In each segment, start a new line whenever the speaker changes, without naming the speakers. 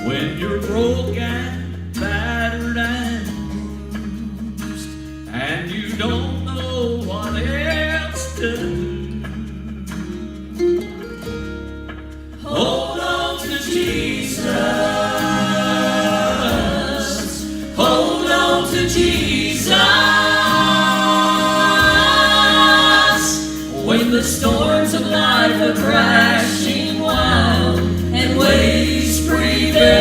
When you're broken, battered, and bruised, and you don't know what else to do, hold on to Jesus. Hold on to Jesus. When the storms of life are crashing wild and waves prevail,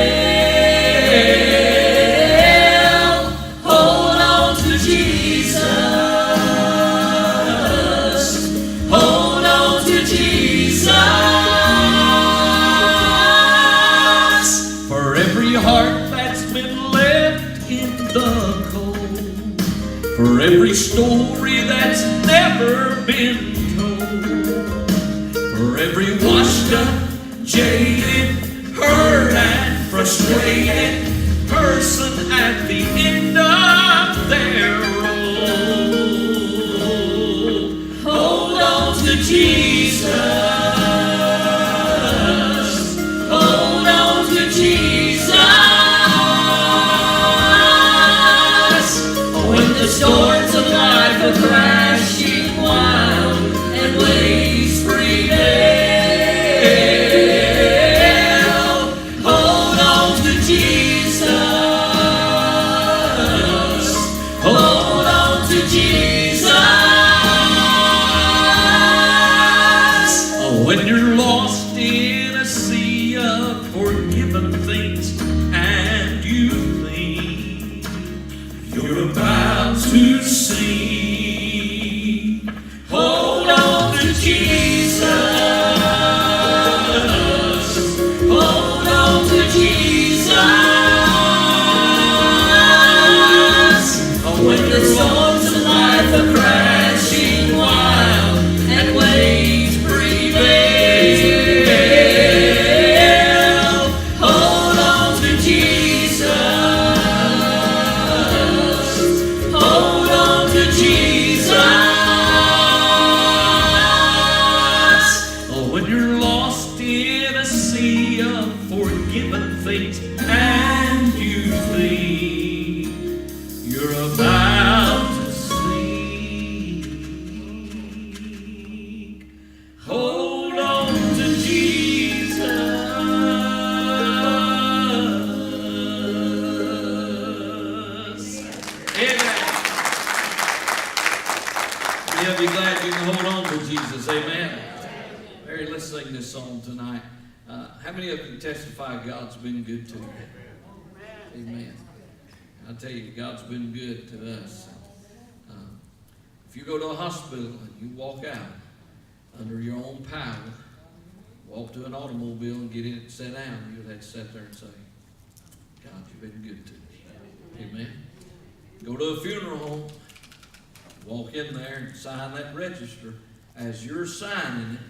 hold on to Jesus. Hold on to Jesus. For every heart that's been left in the cold, for every story that's never been told, for every washed up, jaded, hurt and frustrated person at the end of their road, hold on to Jesus. Hold on to Jesus. When the storms of life are crashing wild and waves prevail, hold on to Jesus. Hold on to Jesus. When you're lost in a sea of forgiven things and you think you're about to see, hold on to Jesus. Hold on to Jesus. When the storms of life are crashing wild and waves prevail, hold on to Jesus. Hold on to Jesus. When you're lost in a sea of forgiven things and you think you're about to sink, hold on to Jesus. Amen. Yeah, be glad you can hold on to Jesus. Amen. Mary, let's sing this song tonight. How many of you testify God's been good to you? Amen. I tell you, God's been good to us. If you go to a hospital and you walk out under your own power, walk to an automobile and get in it and sit down, you'll have to sit there and say, God, you've been good to me. Amen. Go to a funeral home, walk in there and sign that register. As you're signing it,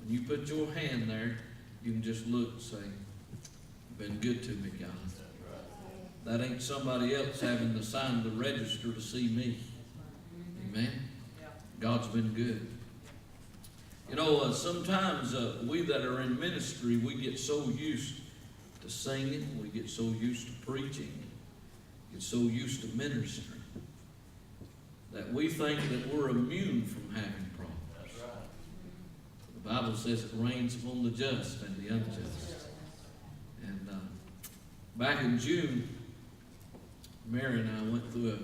when you put your hand there, you can just look and say, you've been good to me, God. That ain't somebody else having to sign the register to see me. Amen. God's been good. You know, sometimes we that are in ministry, we get so used to singing, we get so used to preaching, get so used to ministering, that we think that we're immune from having problems. The Bible says it rains upon the just and the unjust. And back in June, Mary and I went through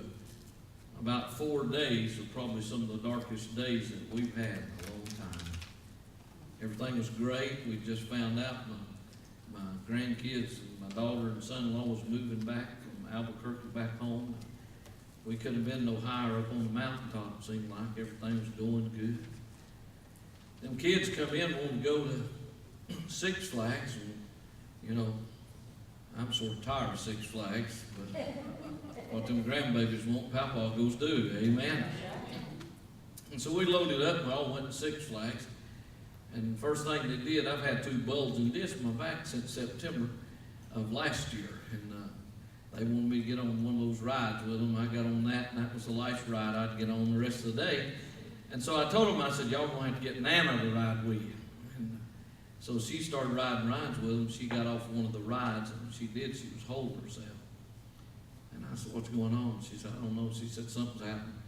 about 4 days of probably some of the darkest days that we've had in a long time. Everything was great. We just found out my grandkids and my daughter and son-in-law was moving back from Albuquerque back home. We couldn't have been no higher up on the mountaintop, it seemed like. Everything was going good. Them kids come in wanting to go to Six Flags, and, you know, I'm sort of tired of Six Flags, but what them grandbabies want, Papa goes do. Amen. And so we loaded up and we all went to Six Flags. And the first thing they did, I've had 2 bulging discs in my back since September of last year. And they wanted me to get on one of those rides with them. I got on that, and that was the last ride I'd get on the rest of the day. And so I told them, I said, y'all going to have to get Nana to ride with you. And So she started riding rides with him. She got off one of the rides, and she was holding herself. And I said, what's going on? She said, I don't know. She said, something's happened.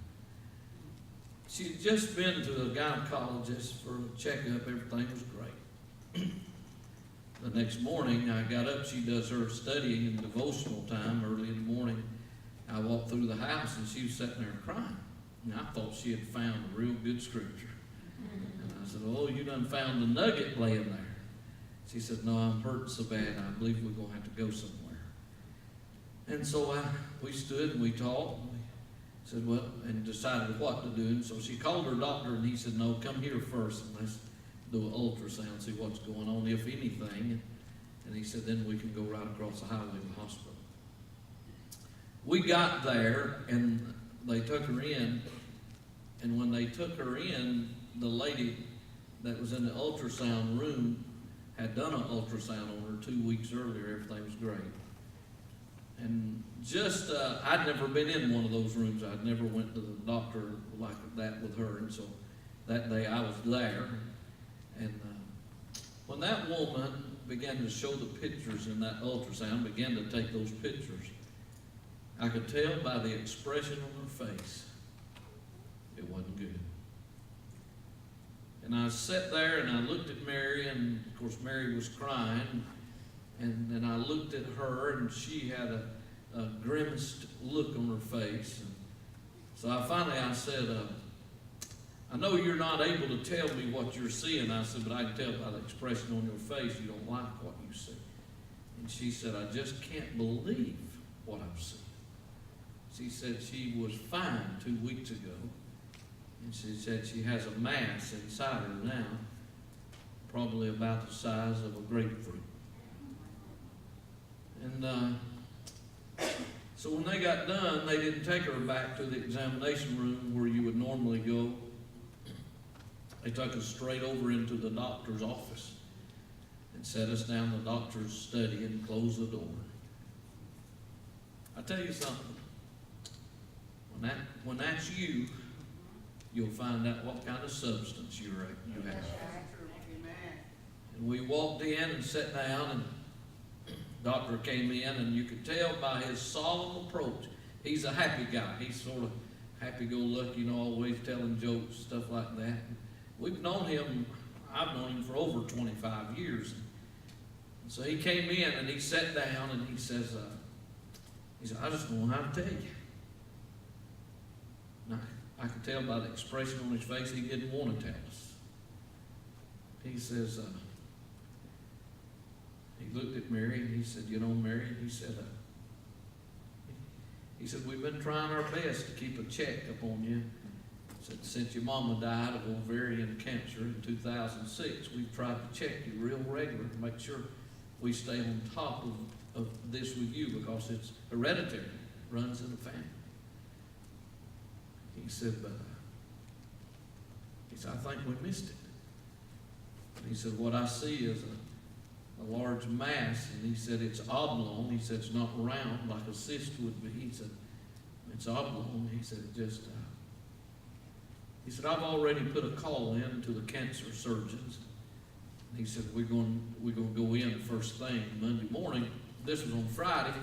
She'd just been to a gynecologist for a checkup. Everything was great. The next morning, I got up. She does her studying and devotional time early in the morning. I walked through the house, and she was sitting there crying. And I thought she had found a real good scripture. And I said, oh, you done found a nugget laying there. She said, no, I'm hurting so bad, I believe we're going to have to go somewhere. And so we stood and we talked. And we said, well, and decided what to do. And so she called her doctor, and he said, no, come here first, and let's do an ultrasound, see what's going on, if anything. And he said, then we can go right across the highway to the hospital. We got there, and they took her in. And when they took her in, the lady that was in the ultrasound room had done an ultrasound on her 2 weeks earlier. Everything was great. And just, I'd never been in one of those rooms. I'd never went to the doctor like that with her. And so that day I was there. And when that woman began to show the pictures in that ultrasound, began to take those pictures, I could tell by the expression on her face, it wasn't good. And I sat there and I looked at Mary, and of course Mary was crying, and then I looked at her, and she had a grimaced look on her face. And so I said, I know you're not able to tell me what you're seeing. I said, but I can tell by the expression on your face you don't like what you see. And she said, I just can't believe what I'm seeing. She said she was fine 2 weeks ago. And she said she has a mass inside her now, probably about the size of a grapefruit. And so when they got done, they didn't take her back to the examination room where you would normally go. They took us straight over into the doctor's office and set us down in the doctor's study and closed the door. I tell you something. When that's you, you'll find out what kind of substance you have. And we walked in and sat down, and the doctor came in, and you could tell by his solemn approach, he's a happy guy. He's sort of happy-go-lucky, always telling jokes, stuff like that. We've known him, I've known him for over 25 years. And so he came in, and he sat down, and he said, I just don't know how to tell you. Now, I could tell by the expression on his face he didn't want to tell us. He says, he looked at Mary, and he said, Mary, he said, we've been trying our best to keep a check up on you. He said, since your mama died of ovarian cancer in 2006, we've tried to check you real regular to make sure we stay on top of this with you, because it's hereditary, it runs in the family. He said, I think we missed it. And he said, what I see is a large mass, and he said it's oblong. He said it's not round like a cyst would be. He said it's oblong. He said I've already put a call in to the cancer surgeons. And he said we're going to go in first thing Monday morning. This was on Friday.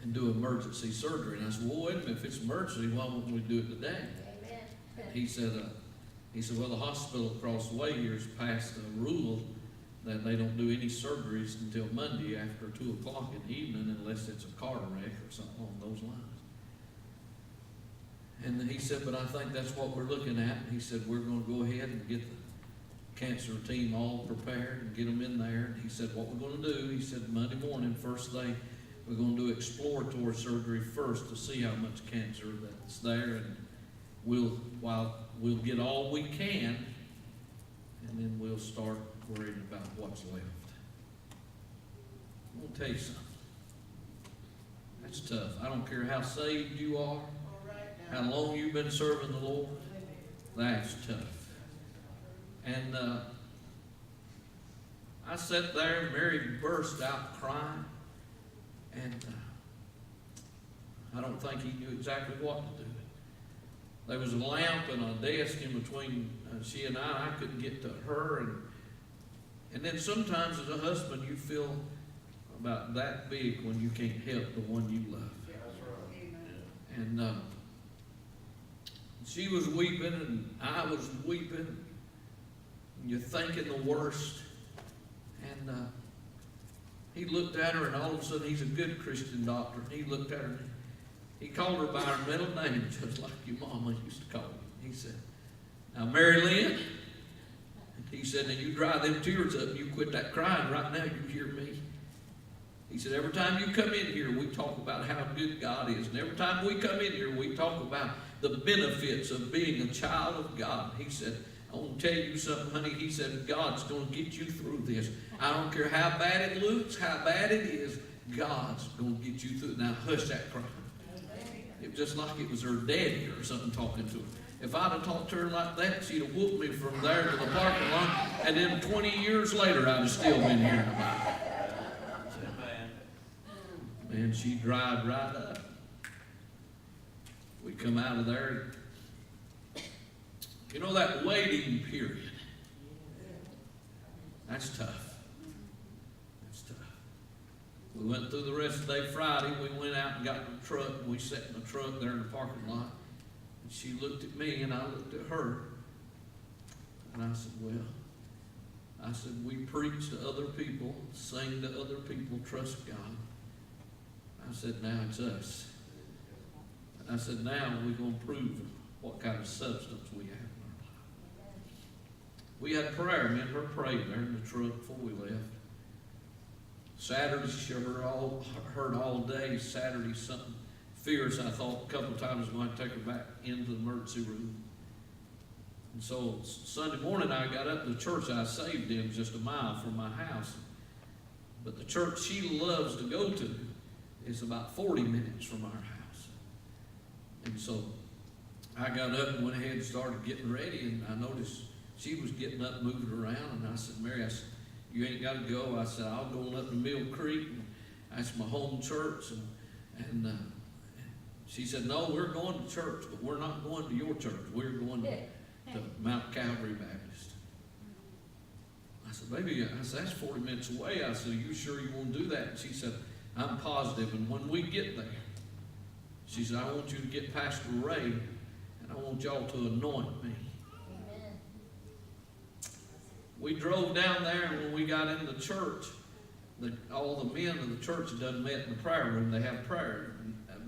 And do emergency surgery. And I said, well, wait a minute, if it's emergency, why won't we do it today? Amen. He said, well, the hospital across the way here has passed a rule that they don't do any surgeries until Monday after 2 o'clock in the evening unless it's a car wreck or something along those lines. And then he said, but I think that's what we're looking at. And he said, we're going to go ahead and get the cancer team all prepared and get them in there. And he said, what we're going to do, he said, Monday morning, first thing, we're going to do exploratory surgery first to see how much cancer that's there, and we'll get all we can, and then we'll start worrying about what's left. I'm going to tell you something. That's tough. I don't care how saved you are, how long you've been serving the Lord. That's tough. And I sat there, and Mary burst out crying. And I don't think he knew exactly what to do. There was a lamp and a desk in between she and I. I couldn't get to her, and And then sometimes as a husband, you feel about that big when you can't help the one you love. And she was weeping and I was weeping. And you're thinking the worst. And he looked at her, and all of a sudden, he's a good Christian doctor. And he looked at her and he called her by her middle name, just like your mama used to call you. He said, "Now, Mary Lynn," he said, "now you dry them tears up and you quit that crying right now. You hear me?" He said, "Every time you come in here, we talk about how good God is. And every time we come in here, we talk about the benefits of being a child of God." He said, "I want to tell you something, honey." He said, "God's going to get you through this. I don't care how bad it looks, how bad it is, God's going to get you through it." Now, hush that crying. It was just like it was her daddy or something talking to her. If I'd have talked to her like that, she'd have whooped me from there to the parking lot, and then 20 years later, I'd have still been hearing about it. Man, she dried right up. We come out of there. You know, that waiting period, that's tough. That's tough. We went through the rest of the day Friday. We went out and got in the truck, and we sat in the truck there in the parking lot. And she looked at me, and I looked at her. And I said, "Well," I said, "we preach to other people, sing to other people, trust God." I said, "Now it's us." I said, "Now we're going to prove what kind of substance we have in our life." We had prayer. Me and her prayed there in the truck before we left. Saturday, she heard all day. Saturday, something fierce. I thought a couple of times I was going to take her back into the emergency room. And so Sunday morning, I got up to the church I saved in just a mile from my house. But the church she loves to go to is about 40 minutes from our house. And so I got up and went ahead and started getting ready, and I noticed she was getting up, moving around, and I said, "Mary," I said, "you ain't got to go." I said, "I'll go up to Mill Creek, and that's my home church." And she said, "No, we're going to church, but we're not going to your church. We're going to Mount Calvary Baptist." I said, "Baby," I said, "that's 40 minutes away." I said, "Are you sure you want to do that?" And she said, "I'm positive. And when we get there," she said, "I want you to get Pastor Ray, and I want y'all to anoint me." Amen. We drove down there, and when we got in the church, all the men of the church had done met in the prayer room. They have prayer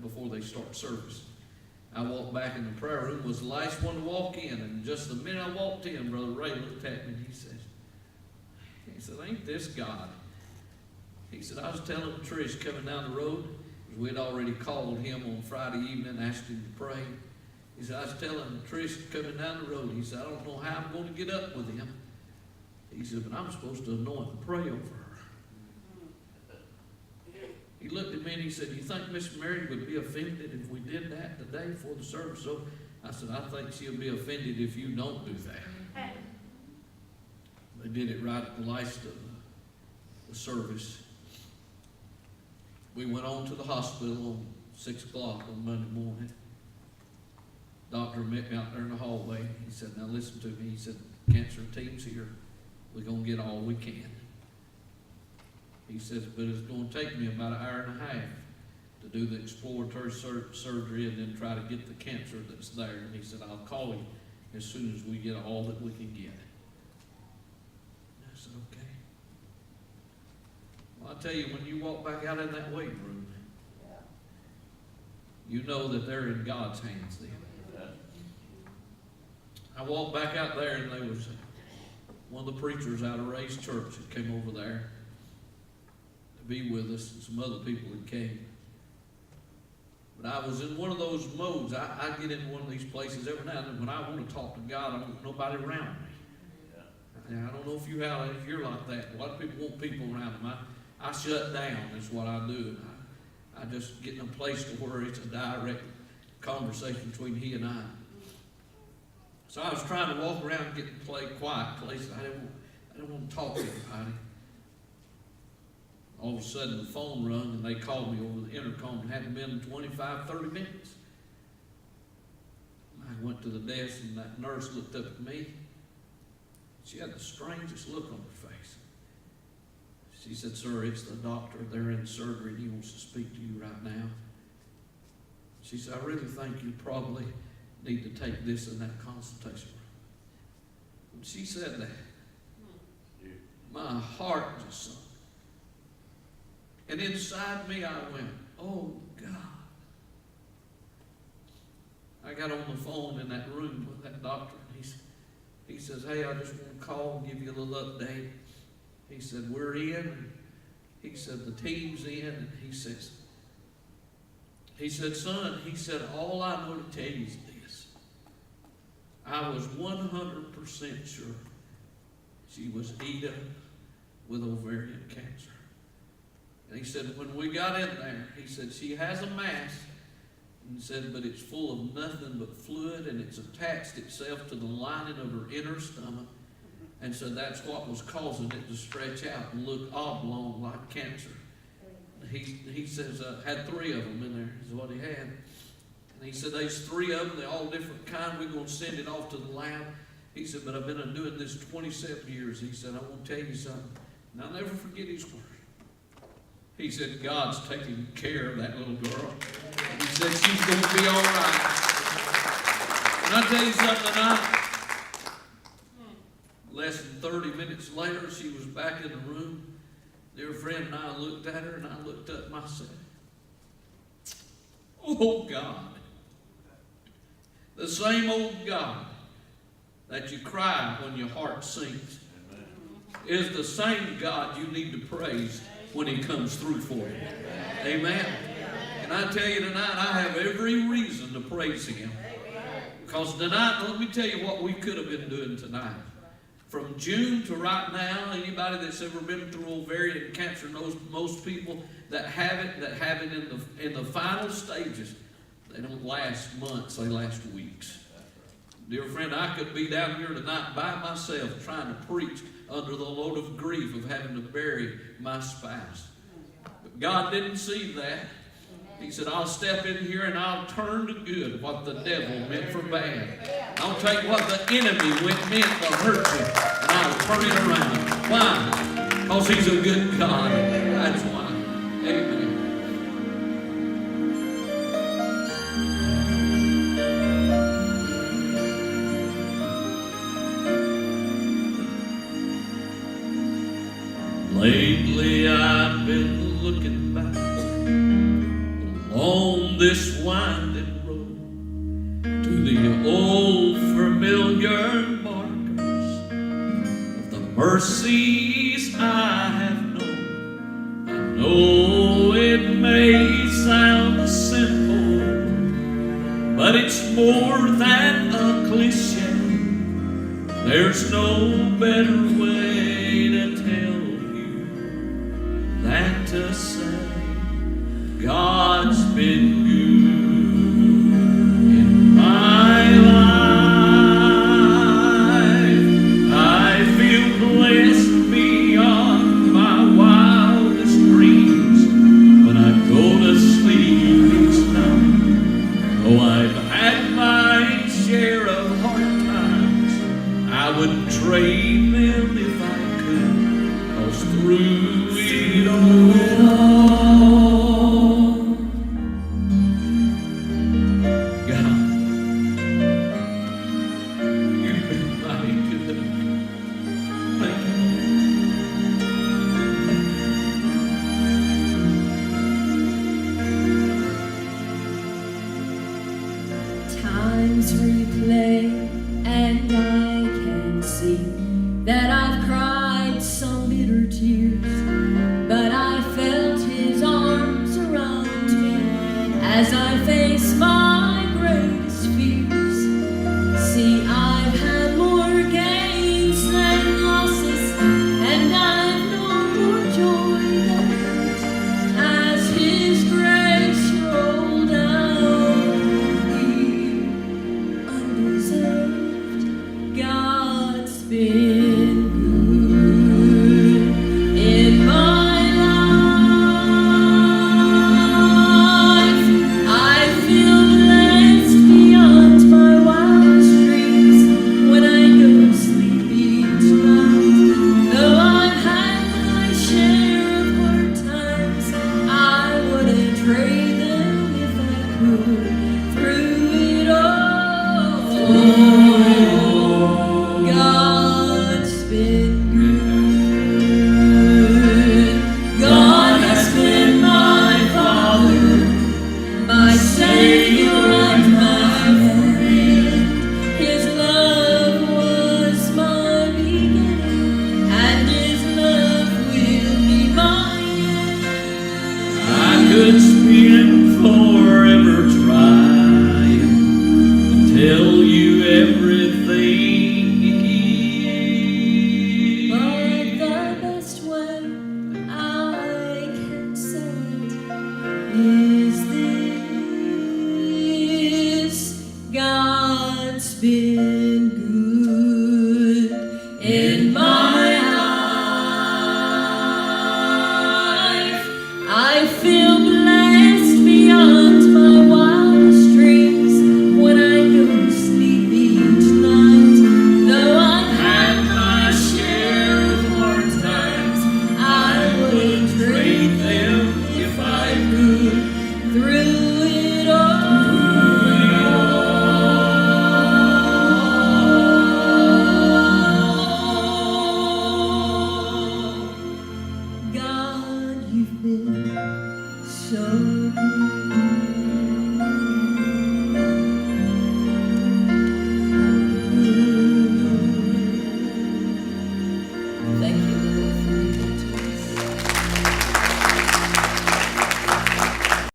before they start service. I walked back in the prayer room, was the last one to walk in, and just the minute I walked in, Brother Ray looked at me and he said, "Ain't this God?" He said, "I was telling Trish coming down the road," because we'd already called him on Friday evening and asked him to pray. He said, "I was telling Trish coming down the road," he said, "I don't know how I'm going to get up with him." He said, "But I'm supposed to anoint and pray over her." He looked at me and he said, "You think Miss Mary would be offended if we did that today before the service?" So I said, "I think she'll be offended if you don't do that." They did it right at the last of the service. We went on to the hospital on 6 o'clock on Monday morning. Doctor met me out there in the hallway. He said, "Now listen to me." He said, "Cancer team's here. We're going to get all we can." He says, "But it's going to take me about an hour and a half to do the exploratory surgery and then try to get the cancer that's there." And he said, "I'll call you as soon as we get all that we can get." I said, "Okay." Well, I tell you, when you walk back out in that waiting room, you know that they're in God's hands then. I walked back out there, and there was one of the preachers out of Ray's church that came over there to be with us, and some other people that came. But I was in one of those modes. I get in one of these places every now and then when I want to talk to God. I don't want nobody around me. And I don't know if you're like that. A lot of people want people around them. I shut down is what I do. I just get in a place to where it's a direct conversation between he and I. So I was trying to walk around and get to a quiet place. I didn't want to talk to anybody. All of a sudden the phone rung and they called me over the intercom. It hadn't been 25, 30 minutes. I went to the desk and that nurse looked up at me. She had the strangest look on her face. She said, "Sir, it's the doctor. They're in surgery and he wants to speak to you right now." She said, "I really think you probably need to take this in that consultation room." When she said that, my heart just sunk. And inside me I went, "Oh God." I got on the phone in that room with that doctor. He says, "Hey, I just want to call and give you a little update." He said, "We're in." He said, "The team's in." And he said, "Son," he said, "all I know to tell you is this. I was 100% sure she was eaten with ovarian cancer." And he said, "When we got in there," he said, "she has a mass," and he said, "but it's full of nothing but fluid, and it's attached itself to the lining of her inner stomach. And so that's what was causing it to stretch out and look oblong like cancer." He says, had 3 of them in there is what he had. And he said, "There's 3 of them. They're all different kind. We're going to send it off to the lab." He said, "But I've been doing this 27 years. He said, "I want to tell you something." And I'll never forget his words. He said, "God's taking care of that little girl." He said, "She's going to be all right." And I tell you something tonight, less than 30 minutes later, she was back in the room. Dear friend, and I looked at her and I looked up myself. Oh God, the same old God that you cry when your heart sinks is the same God you need to praise when He comes through for you. Amen. And I tell you tonight, I have every reason to praise Him. Because tonight, let me tell you what we could have been doing tonight. From June to right now, anybody that's ever been through ovarian cancer knows most people that have it in the final stages, they don't last months, they last weeks. Dear friend, I could be down here tonight by myself trying to preach under the load of grief of having to bury my spouse. But God didn't see that. He said, "I'll step in here and I'll turn to good what the devil meant for bad. I'll take what the enemy meant to hurt you and I'll turn it around." Why? Because He's a good God. That's why. Amen. Lately I've been looking back on this winding road to the old familiar markers of the mercies I have known. I know it may sound simple, but it's more than a cliche. There's no better way to tell you than to say God's been good in my life. I feel blessed beyond my wildest dreams when I go to sleep each night. Though I've had my share of hard times, I wouldn't trade them if I could, 'cause through it all,
times replay, and I can see that I've cried some bitter tears.